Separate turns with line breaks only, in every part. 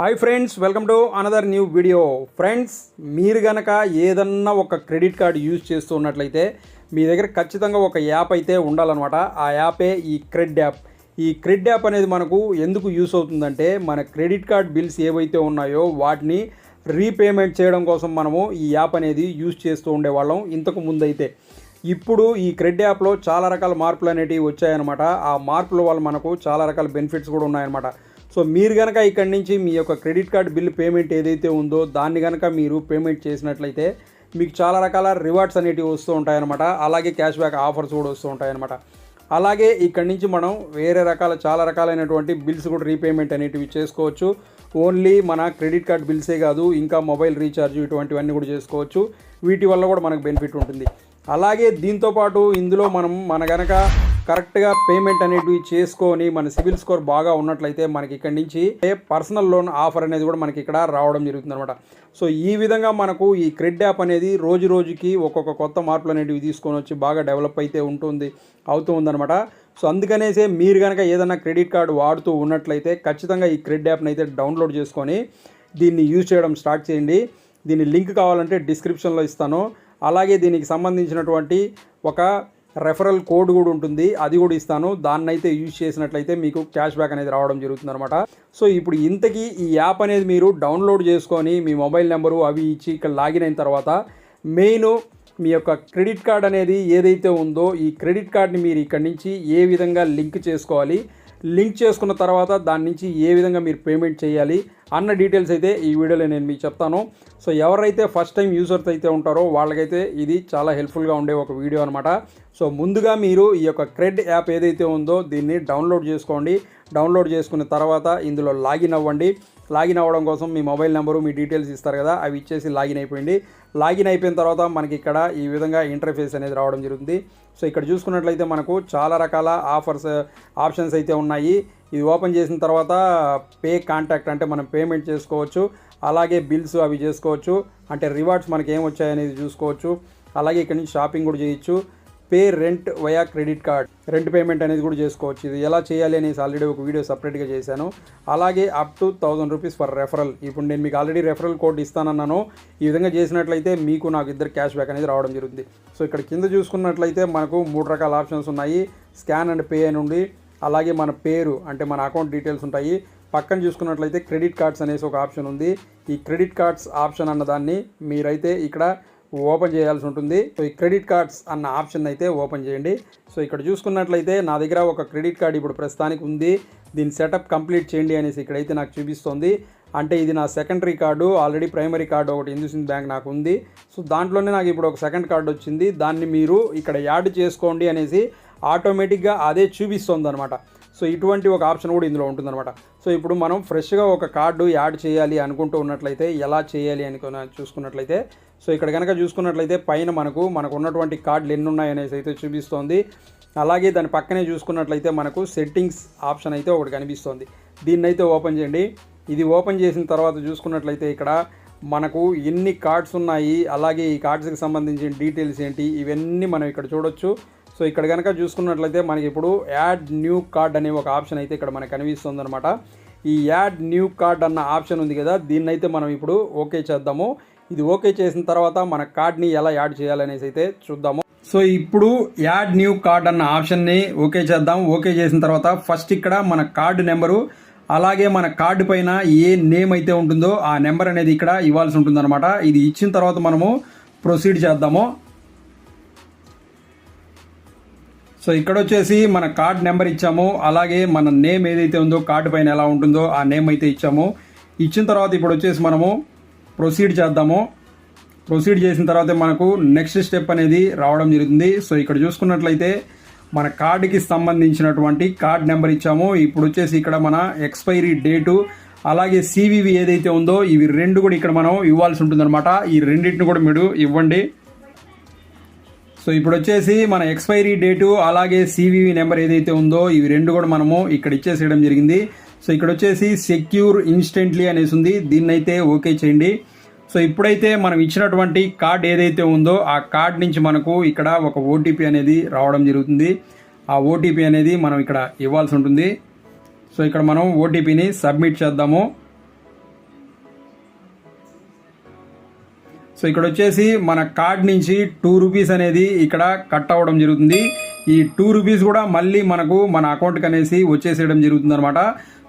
Hi friends, welcome to another new video. Friends, మీరు గనక ఏదన్నా ఒక క్రెడిట్ కార్డ్ యూజ్ చేస్తూ ఉన్నట్లయితే మీ దగ్గర ఖచ్చితంగా ఒక యాప్ అయితే ఉండాలన్నమాట. ఆ యాపే ఈ క్రెడ్ యాప్. ఈ క్రెడ్ యాప్ అనేది మనకు ఎందుకు యూస్ అవుతుందంటే, మన క్రెడిట్ కార్డ్ బిల్స్ ఏవైతే ఉన్నాయో వాటిని రీపేమెంట్ చేయడం కోసం మనము ఈ యాప్ అనేది యూజ్ చేస్తూ ఉండేవాళ్ళం ఇంతకు ముందైతే. ఇప్పుడు ఈ క్రెడ్ యాప్లో చాలా రకాల మార్పులు అనేటివి వచ్చాయన్నమాట. ఆ మార్పుల వల్ల మనకు చాలా రకాల బెనిఫిట్స్ కూడా ఉన్నాయన్నమాట. సో మీరు కనుక ఇక్కడి నుంచి మీ యొక్క క్రెడిట్ కార్డ్ బిల్ పేమెంట్ ఏదైతే ఉందో దాన్ని కనుక మీరు పేమెంట్ చేసినట్లయితే మీకు చాలా రకాల రివార్డ్స్ అనేటివి వస్తూ ఉంటాయన్నమాట. అలాగే క్యాష్ బ్యాక్ ఆఫర్స్ కూడా వస్తూ ఉంటాయన్నమాట. అలాగే ఇక్కడి నుంచి మనం వేరే చాలా రకాలైనటువంటి బిల్స్ కూడా రీపేమెంట్ అనేటివి చేసుకోవచ్చు. ఓన్లీ మన క్రెడిట్ కార్డ్ బిల్సే కాదు, ఇంకా మొబైల్ రీఛార్జ్ ఇటువంటివన్నీ కూడా చేసుకోవచ్చు. వీటి వల్ల కూడా మనకు బెనిఫిట్ ఉంటుంది. అలాగే దీంతోపాటు ఇందులో మన కనుక కరెక్ట్గా పేమెంట్ అనేటివి చేసుకొని మన సిబిల్ స్కోర్ బాగా ఉన్నట్లయితే మనకి ఇక్కడి నుంచి పర్సనల్ లోన్ ఆఫర్ అనేది కూడా మనకి ఇక్కడ రావడం జరుగుతుంది అనమాట. సో ఈ విధంగా మనకు ఈ క్రెడ్ యాప్ అనేది రోజు రోజుకి ఒక్కొక్క కొత్త మార్పులు అనేటివి తీసుకొని వచ్చి బాగా డెవలప్ అయితే అవుతూ ఉందన్నమాట. సో అందుకనేసే మీరు కనుక ఏదైనా క్రెడిట్ కార్డు వాడుతూ ఉన్నట్లయితే ఖచ్చితంగా ఈ క్రెడ్ యాప్ని అయితే డౌన్లోడ్ చేసుకొని దీన్ని యూజ్ చేయడం స్టార్ట్ చేయండి. దీని లింక్ కావాలంటే డిస్క్రిప్షన్లో ఇస్తాను. అలాగే దీనికి సంబంధించినటువంటి ఒక రెఫరల్ కోడ్ కూడా ఉంటుంది, అది కూడా ఇస్తాను. దాన్ని అయితే యూజ్ చేసినట్లయితే మీకు క్యాష్ బ్యాక్ అనేది రావడం జరుగుతుంది అనమాట. సో ఇప్పుడు ఇంతకీ ఈ యాప్ అనేది మీరు డౌన్లోడ్ చేసుకొని మీ మొబైల్ నెంబరు అవి ఇచ్చి ఇక్కడ లాగిన్ అయిన తర్వాత మెయిన్ మీ యొక్క క్రెడిట్ కార్డ్ అనేది ఏదైతే ఉందో ఈ క్రెడిట్ కార్డ్ని మీరు ఇక్కడి నుంచి ఏ విధంగా లింక్ చేసుకోవాలి, లింక్ చేసుకున్న తర్వాత దాని నుంచి ఏ విధంగా మీరు పేమెంట్ చేయాలి అన్న డీటెయిల్స్ అయితే ఈ వీడియోలో నేను మీకు చెప్తాను. సో ఎవరైతే ఫస్ట్ టైం యూజర్స్ అయితే ఉంటారో వాళ్ళకైతే ఇది చాలా హెల్ప్ఫుల్గా ఉండే ఒక వీడియో అనమాట. సో ముందుగా మీరు ఈ యొక్క క్రెడ్ యాప్ ఏదైతే ఉందో దీన్ని డౌన్లోడ్ చేసుకోండి. డౌన్లోడ్ చేసుకున్న తర్వాత ఇందులో లాగిన్ అవ్వండి. లాగిన్ అవ్వడం కోసం మీ మొబైల్ నెంబరు మీ డీటెయిల్స్ ఇస్తారు కదా, అవి ఇచ్చేసి లాగిన్ అయిపోయింది. లాగిన్ అయిపోయిన తర్వాత మనకి ఇక్కడ ఈ విధంగా ఇంటర్ఫేస్ అనేది రావడం జరుగుతుంది. సో ఇక్కడ చూసుకున్నట్లయితే మనకు చాలా రకాల ఆప్షన్స్ అయితే ఉన్నాయి. ఇది ఓపెన్ చేసిన తర్వాత పే కాంటాక్ట్ అంటే మనం పేమెంట్ చేసుకోవచ్చు. అలాగే బిల్స్ అవి చేసుకోవచ్చు, అంటే రివార్డ్స్ మనకి ఏం వచ్చాయనేది చూసుకోవచ్చు. అలాగే ఇక్కడ నుంచి షాపింగ్ కూడా చేయొచ్చు. Pay rent via credit card, rent payment అనేది కూడా చేసుకోవచ్చు. ఇది ఎలా చేయాలి అనేసి ఆల్రెడీ ఒక వీడియో సపరేట్గా చేశాను. అలాగే up to 1000 rupees for referral. ఇప్పుడు నేను మీకు ఆల్రెడీ రెఫరల్ కోడ్ ఇస్తానన్నాను. ఈ విధంగా చేసినట్లయితే నాకు ఇద్దరు క్యాష్ బ్యాక్ అనేది రావడం జరుగుతుంది. సో ఇక్కడ కింద చూసుకున్నట్లయితే మనకు 3 రకాల ఆప్షన్స్ ఉన్నాయి. స్కాన్ అండ్ పే అని ఉండి, అలాగే మన పేరు అంటే మన అకౌంట్ డీటెయిల్స్ ఉంటాయి. పక్కన చూసుకున్నట్లయితే క్రెడిట్ కార్డ్స్ అనేసి ఒక ఆప్షన్ ఉంది. ఈ క్రెడిట్ కార్డ్స్ ఆప్షన్ అన్నదాన్ని మీరైతే ఇక్కడ ఓపెన్ చేయాల్సి ఉంటుంది. సో ఈ క్రెడిట్ కార్డ్స్ అన్న ఆప్షన్ అయితే ఓపెన్ చేయండి. సో ఇక్కడ చూసుకున్నట్లయితే నా దగ్గర ఒక క్రెడిట్ కార్డ్ ఇప్పుడు ప్రస్తుతానికి ఉంది. దీని సెటప్ కంప్లీట్ చేయండి అనేసి ఇక్కడైతే నాకు చూపిస్తుంది. అంటే ఇది నా secondary card. Already primary card ఒకటి హిందూసింద్ బ్యాంక్ నాకు ఉంది. సో దాంట్లోనే నాకు ఇప్పుడు ఒక సెకండ్ కార్డు వచ్చింది. దాన్ని మీరు ఇక్కడ యాడ్ చేసుకోండి అనేసి ఆటోమేటిక్గా అదే చూపిస్తుంది అనమాట. సో ఇటువంటి ఒక ఆప్షన్ కూడా ఇందులో ఉంటుందన్నమాట. సో ఇప్పుడు మనం ఫ్రెష్గా ఒక కార్డు యాడ్ చేయాలి అనుకుంటూ ఉన్నట్లయితే ఎలా చేయాలి అని చూసుకున్నట్లయితే, సో ఇక్కడ కనుక చూసుకున్నట్లయితే పైన మనకు ఉన్నటువంటి కార్డులు ఎన్ని ఉన్నాయనేసి అయితే చూపిస్తోంది. అలాగే దాని పక్కనే చూసుకున్నట్లయితే మనకు సెట్టింగ్స్ ఆప్షన్ అయితే ఒకటి కనిపిస్తుంది. దీన్ని అయితే ఓపెన్ చేయండి. ఇది ఓపెన్ చేసిన తర్వాత చూసుకున్నట్లయితే ఇక్కడ మనకు ఎన్ని కార్డ్స్ ఉన్నాయి, అలాగే ఈ కార్డ్స్కి సంబంధించిన డీటెయిల్స్ ఏంటి, ఇవన్నీ మనం ఇక్కడ చూడొచ్చు. సో ఇక్కడ కనుక చూసుకున్నట్లయితే మనకి ఇప్పుడు యాడ్ న్యూ కార్డ్ అనే ఒక ఆప్షన్ అయితే ఇక్కడ మనకు కనిపిస్తుంది అనమాట. ఈ యాడ్ న్యూ కార్డ్ అన్న ఆప్షన్ ఉంది కదా, దీన్ని అయితే మనం ఇప్పుడు ఓకే చేద్దాము. ఇది ఓకే చేసిన తర్వాత మన కార్డ్ని ఎలా యాడ్ చేయాలనేసి అయితే చూద్దాము. సో ఇప్పుడు యాడ్ న్యూ కార్డ్ అన్న ఆప్షన్ని ఓకే చేద్దాం. ఓకే చేసిన తర్వాత ఫస్ట్ ఇక్కడ మన కార్డు నెంబరు, అలాగే మన కార్డు పైన ఏ నేమ్ అయితే ఉంటుందో ఆ నెంబర్ అనేది ఇక్కడ ఇవ్వాల్సి ఉంటుందన్నమాట. ఇది ఇచ్చిన తర్వాత మనము ప్రొసీడ్ చేద్దాము. సో ఇక్కడ వచ్చేసి మన కార్డ్ నెంబర్ ఇచ్చాము, అలాగే మన నేమ్ ఏదైతే ఉందో కార్డు పైన ఎలా ఉంటుందో ఆ నేమ్ అయితే ఇచ్చాము. ఇచ్చిన తర్వాత ఇప్పుడు వచ్చేసి మనము ప్రొసీడ్ చేద్దాము. ప్రొసీడ్ చేసిన తర్వాత మనకు నెక్స్ట్ స్టెప్ అనేది రావడం జరుగుతుంది. సో ఇక్కడ చూసుకున్నట్లయితే మన కార్డుకి సంబంధించినటువంటి కార్డ్ నెంబర్ ఇచ్చాము. ఇప్పుడు వచ్చేసి ఇక్కడ మన ఎక్స్పైరీ డేటు, అలాగే సివివి ఏదైతే ఉందో ఇవి రెండు కూడా ఇక్కడ మనం ఇవ్వాల్సి ఉంటుందన్నమాట. ఈ రెండింటిని కూడా మీరు ఇవ్వండి. సో ఇప్పుడు వచ్చేసి మన ఎక్స్పైరీ డేటు అలాగే సివివి నెంబర్ ఏదైతే ఉందో ఇవి రెండు కూడా మనము ఇక్కడ ఇచ్చేసేయడం జరిగింది. సో ఇక్కడ వచ్చేసి సెక్యూర్ ఇన్స్టెంట్లీ అనేసి ఉంది, దీన్ని అయితే ఓకే చేయండి. సో ఇప్పుడైతే మనం ఇచ్చినటువంటి కార్డ్ ఏదైతే ఉందో ఆ కార్డ్ నుంచి మనకు ఇక్కడ ఒక ఓటీపీ అనేది రావడం జరుగుతుంది. ఆ ఓటీపీ అనేది మనం ఇక్కడ ఇవ్వాల్సి ఉంటుంది. సో ఇక్కడ మనం ఓటీపీని సబ్మిట్ చేద్దాము. సో ఇక్కడ వచ్చేసి మన కార్డ్ నుంచి 2 రూపీస్ అనేది ఇక్కడ కట్ అవ్వడం జరుగుతుంది. ఈ 2 రూపీస్ కూడా మళ్ళీ మనకు మన అకౌంట్కి అనేసి వచ్చేసేయడం జరుగుతుంది అనమాట.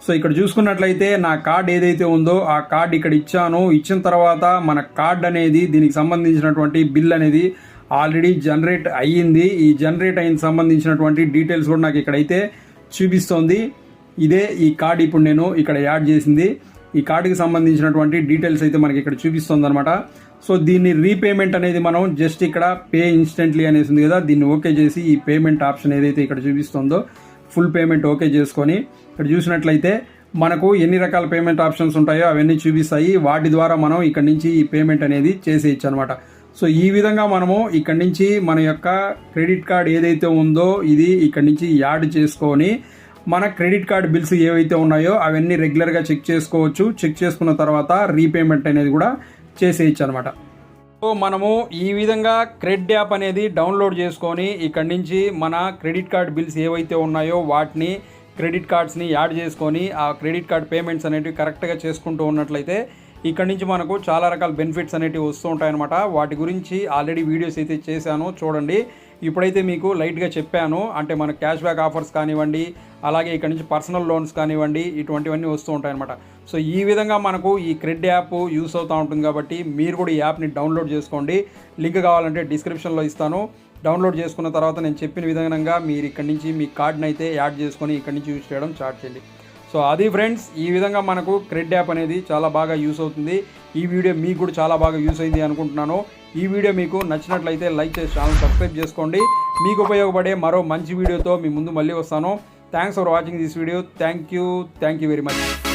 సో ఇక్కడ చూసుకున్నట్లయితే నా కార్డ్ ఏదైతే ఉందో ఆ కార్డ్ ఇక్కడ ఇచ్చాను. ఇచ్చిన తర్వాత మన కార్డ్ అనేది దీనికి సంబంధించినటువంటి బిల్ అనేది ఆల్రెడీ జనరేట్ అయ్యింది. ఈ జనరేట్ అయిన సంబంధించినటువంటి డీటెయిల్స్ కూడా నాకు ఇక్కడైతే చూపిస్తోంది. ఇదే ఈ కార్డ్ ఇప్పుడు నేను ఇక్కడ యాడ్ చేసింది. ఈ కార్డుకి సంబంధించినటువంటి డీటెయిల్స్ అయితే మనకి ఇక్కడ చూపిస్తుంది అనమాట. సో దీన్ని రీపేమెంట్ అనేది మనం జస్ట్ ఇక్కడ పే ఇన్స్టెంట్లీ అనేసి ఉంది కదా, దీన్ని ఓకే చేసి ఈ పేమెంట్ ఆప్షన్ ఏదైతే ఇక్కడ చూపిస్తుందో ఫుల్ పేమెంట్ ఓకే చేసుకొని ఇక్కడ చూసినట్లయితే మనకు ఎన్ని రకాల పేమెంట్ ఆప్షన్స్ ఉంటాయో అవన్నీ చూపిస్తాయి. వాటి ద్వారా మనం ఇక్కడ నుంచి ఈ పేమెంట్ అనేది చేసేయచ్చు అనమాట. సో ఈ విధంగా మనము ఇక్కడ నుంచి మన యొక్క క్రెడిట్ కార్డ్ ఏదైతే ఉందో ఇది ఇక్కడ నుంచి యాడ్ చేసుకొని మన క్రెడిట్ కార్డ్ బిల్స్ ఏవైతే ఉన్నాయో అవన్నీ రెగ్యులర్గా చెక్ చేసుకోవచ్చు. చెక్ చేసుకున్న తర్వాత రీపేమెంట్ అనేది కూడా చేసేయచ్చు అనమాట. సో మనము ఈ విధంగా క్రెడ్ యాప్ అనేది డౌన్లోడ్ చేసుకొని ఇక్కడ నుంచి మన క్రెడిట్ కార్డ్ బిల్స్ ఏవైతే ఉన్నాయో వాటిని క్రెడిట్ కార్డ్స్ని యాడ్ చేసుకొని ఆ క్రెడిట్ కార్డ్ పేమెంట్స్ అనేటివి కరెక్ట్గా చేసుకుంటూ ఉన్నట్లయితే ఇక్కడ నుంచి మనకు చాలా రకాల బెనిఫిట్స్ అనేటివి వస్తూ ఉంటాయన్నమాట. వాటి గురించి ఆల్రెడీ వీడియోస్ అయితే చేశాను, చూడండి. ఇప్పుడైతే మీకు లైట్గా చెప్పాను. అంటే మన క్యాష్ బ్యాక్ ఆఫర్స్ కానివ్వండి, అలాగే ఇక్కడ నుంచి పర్సనల్ లోన్స్ కానివ్వండి, ఇటువంటివన్నీ వస్తూ ఉంటాయన్నమాట. సో ఈ విధంగా మనకు ఈ క్రెడ్ యాప్ యూస్ అవుతూ ఉంటుంది కాబట్టి మీరు కూడా ఈ యాప్ని డౌన్లోడ్ చేసుకోండి. లింక్ కావాలంటే డిస్క్రిప్షన్లో ఇస్తాను. డౌన్లోడ్ చేసుకున్న తర్వాత నేను చెప్పిన విధంగా మీరు ఇక్కడ నుంచి మీ కార్డ్ని అయితే యాడ్ చేసుకొని ఇక్కడ నుంచి యూజ్ చేయడం స్టార్ట్ చేయండి. సో అది ఫ్రెండ్స్, ఈ విధంగా మనకు క్రెడ్ యాప్ అనేది చాలా బాగా యూస్ అవుతుంది. ఈ వీడియో మీకు కూడా చాలా బాగా యూస్ అయింది అనుకుంటున్నాను. ఈ వీడియో మీకు నచ్చినట్లయితే లైక్ చేసి ఛానల్ సబ్స్క్రైబ్ చేసుకోండి. మీకు ఉపయోగపడే మరో మంచి వీడియోతో మీ ముందు మళ్ళీ వస్తాను. Thanks for watching this video. Thank you very much.